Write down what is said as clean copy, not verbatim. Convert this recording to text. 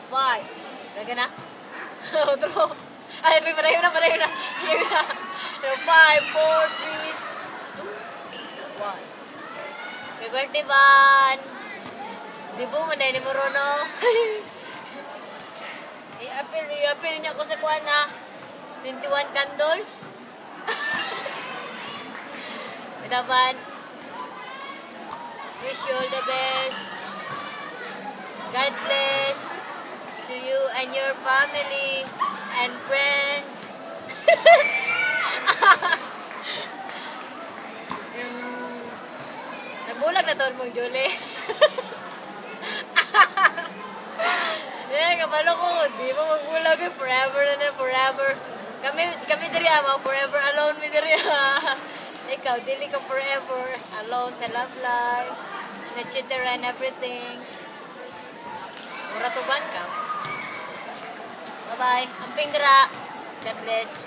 5. Raga na? Otro. Ay, padayo na. 5, 4, 3, 2, 1. Happy birthday, Van! Di po, manday ni Morono. I-appeal niya ako sa kuwan na 21 candles. Van, wish you all the best. God bless to you and your family and friends. Nagbulag na to mong Julie. Kapalo ko, di mo magbulag eh. Forever na forever. Kami diri ama, forever alone mi diri. Ikaw, dili ka forever alone sa love life, etc. and everything. Mura tuban ka. Bye-bye. Amping dira. God bless.